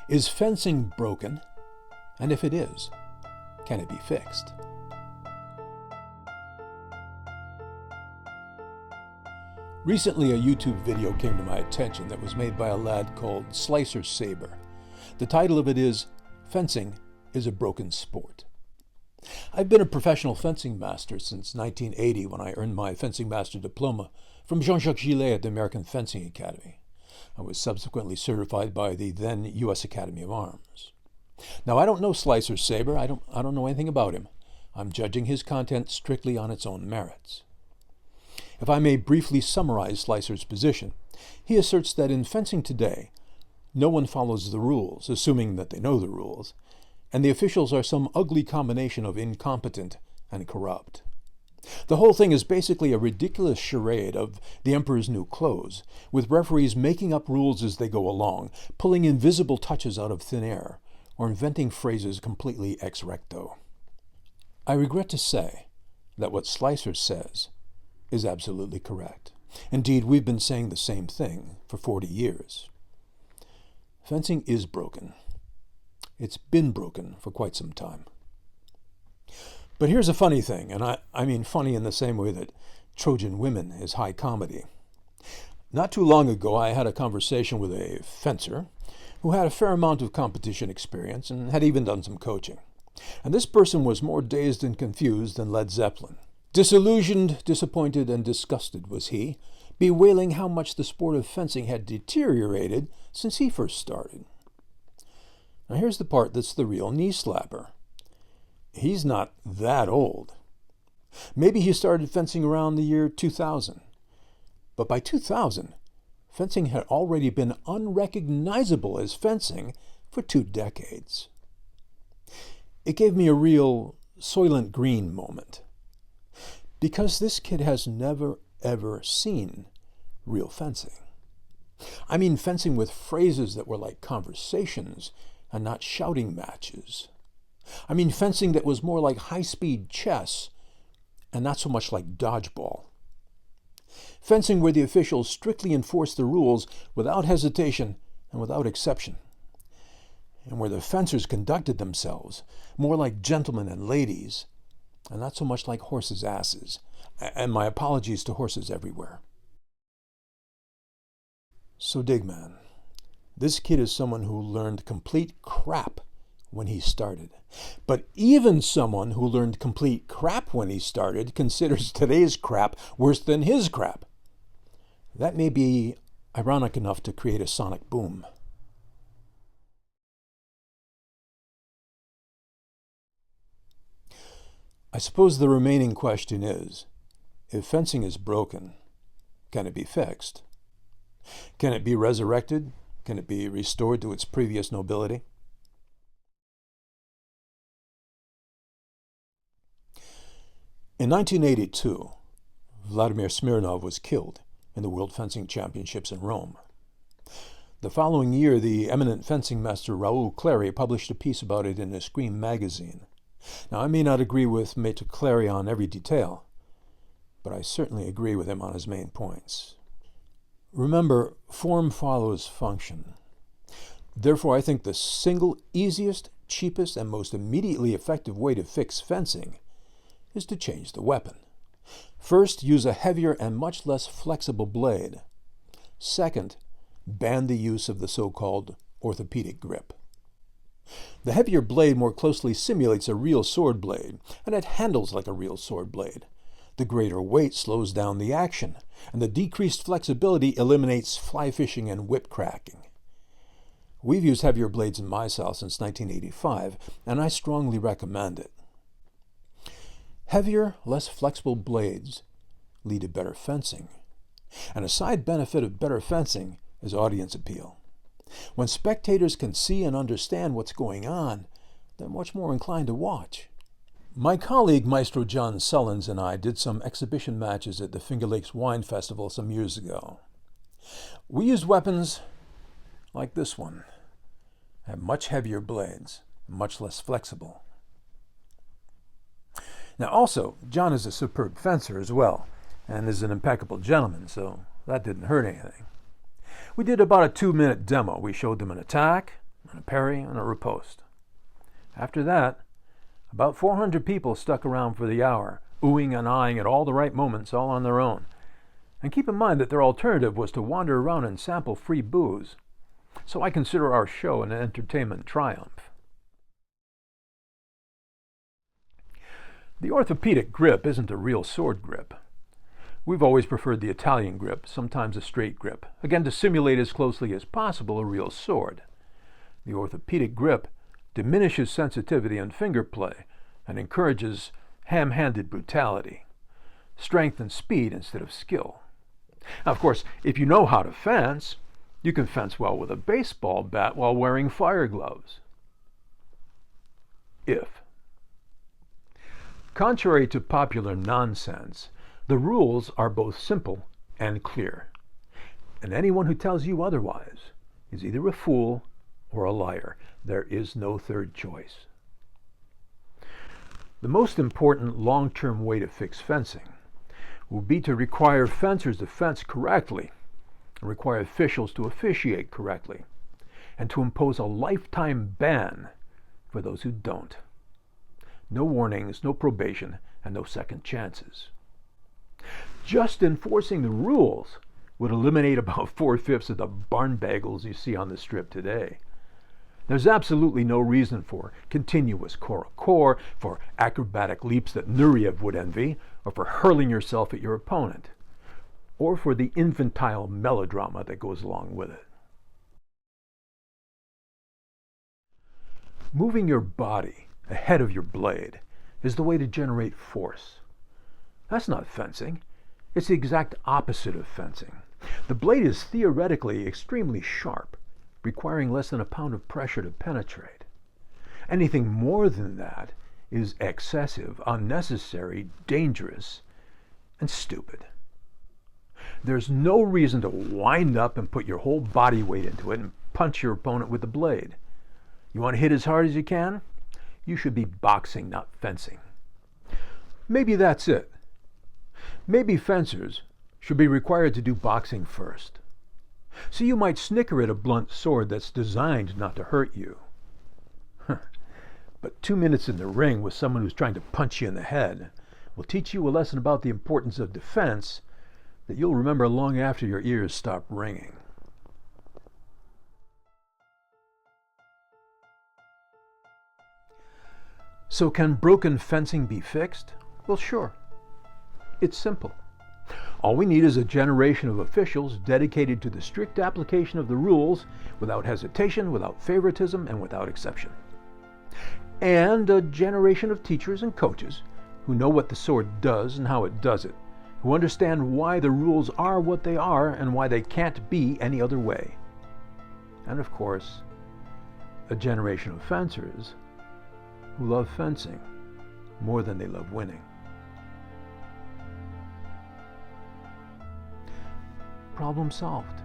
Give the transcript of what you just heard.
Is fencing broken? And if it is, can it be fixed? Recently, a YouTube video came to my attention that was made by a lad called Sabre. The title of it is, Fencing is a Broken Sport. I've been a professional fencing master since 1980 when I earned my fencing master diploma from Jean-Jacques Gillet at the American Fencing Academy. I was subsequently certified by the then U.S. Academy of Arms. Now, I don't know Sabre. I don't know anything about him. I'm judging his content strictly on its own merits. If I may briefly summarize Slicer's position, he asserts that in fencing today, no one follows the rules, assuming that they know the rules, and the officials are some ugly combination of incompetent and corrupt. The whole thing is basically a ridiculous charade of the emperor's new clothes, with referees making up rules as they go along, pulling invisible touches out of thin air, or inventing phrases completely ex recto. I regret to say that what Slicer says is absolutely correct. Indeed, we've been saying the same thing for 40 years. Fencing is broken. It's been broken for quite some time. But here's a funny thing, and I mean funny in the same way that Trojan Women is high comedy. Not too long ago, I had a conversation with a fencer who had a fair amount of competition experience and had even done some coaching. And this person was more dazed and confused than Led Zeppelin. Disillusioned, disappointed, and disgusted was he, bewailing how much the sport of fencing had deteriorated since he first started. Now here's the part that's the real knee slapper. He's not that old. Maybe he started fencing around the year 2000. But by 2000, fencing had already been unrecognizable as fencing for 2 decades. It gave me a real Soylent Green moment. Because this kid has never, ever seen real fencing. I mean fencing with phrases that were like conversations and not shouting matches. I mean fencing that was more like high-speed chess and not so much like dodgeball. Fencing where the officials strictly enforced the rules without hesitation and without exception. And where the fencers conducted themselves more like gentlemen and ladies and not so much like horses' asses. And my apologies to horses everywhere. So dig, man. This kid is someone who learned complete crap when he started. But even someone who learned complete crap when he started considers today's crap worse than his crap. That may be ironic enough to create a sonic boom. I suppose the remaining question is, if fencing is broken, can it be fixed? Can it be resurrected? Can it be restored to its previous nobility? In 1982, Vladimir Smirnov was killed in the World Fencing Championships in Rome. The following year, the eminent fencing master Raoul Clary published a piece about it in Escrime magazine. Now, I may not agree with Maître Clary on every detail, but I certainly agree with him on his main points. Remember, form follows function. Therefore, I think the single easiest, cheapest, and most immediately effective way to fix fencing is to change the weapon. First, use a heavier and much less flexible blade. Second, ban the use of the so-called orthopedic grip. The heavier blade more closely simulates a real sword blade, and it handles like a real sword blade. The greater weight slows down the action, and the decreased flexibility eliminates fly fishing and whip cracking. We've used heavier blades in my cell since 1985, and I strongly recommend it. Heavier, less flexible blades lead to better fencing. And a side benefit of better fencing is audience appeal. When spectators can see and understand what's going on, they're much more inclined to watch. My colleague Maestro John Sullins and I did some exhibition matches at the Finger Lakes Wine Festival some years ago. We used weapons like this one, have much heavier blades, much less flexible. Now also, John is a superb fencer as well, and is an impeccable gentleman, so that didn't hurt anything. We did about a 2-minute demo. We showed them an attack, and a parry, and a riposte. After that, about 400 people stuck around for the hour, oohing and eyeing at all the right moments, all on their own. And keep in mind that their alternative was to wander around and sample free booze. So I consider our show an entertainment triumph. The orthopedic grip isn't a real sword grip. We've always preferred the Italian grip, sometimes a straight grip, again to simulate as closely as possible a real sword. The orthopedic grip diminishes sensitivity and finger play and encourages ham-handed brutality, strength and speed instead of skill. Now, of course, if you know how to fence, you can fence well with a baseball bat while wearing fire gloves. If. Contrary to popular nonsense, the rules are both simple and clear, and anyone who tells you otherwise is either a fool or a liar. There is no third choice. The most important long-term way to fix fencing will be to require fencers to fence correctly, and require officials to officiate correctly, and to impose a lifetime ban for those who don't. No warnings, no probation, and no second chances. Just enforcing the rules would eliminate about 4/5 of the barn bagels you see on the strip today. There's absolutely no reason for continuous core, for acrobatic leaps that Nureyev would envy, or for hurling yourself at your opponent, or for the infantile melodrama that goes along with it. Moving your body ahead of your blade is the way to generate force. That's not fencing. It's the exact opposite of fencing. The blade is theoretically extremely sharp, requiring less than a pound of pressure to penetrate. Anything more than that is excessive, unnecessary, dangerous, and stupid. There's no reason to wind up and put your whole body weight into it and punch your opponent with the blade. You want to hit as hard as you can? You should be boxing, not fencing. Maybe that's it. Maybe fencers should be required to do boxing first. So you might snicker at a blunt sword that's designed not to hurt you. But 2 minutes in the ring with someone who's trying to punch you in the head will teach you a lesson about the importance of defense that you'll remember long after your ears stop ringing. So can broken fencing be fixed? Well, sure. It's simple. All we need is a generation of officials dedicated to the strict application of the rules without hesitation, without favoritism, and without exception. And a generation of teachers and coaches who know what the sword does and how it does it, who understand why the rules are what they are and why they can't be any other way. And of course, a generation of fencers who love fencing more than they love winning. Problem solved.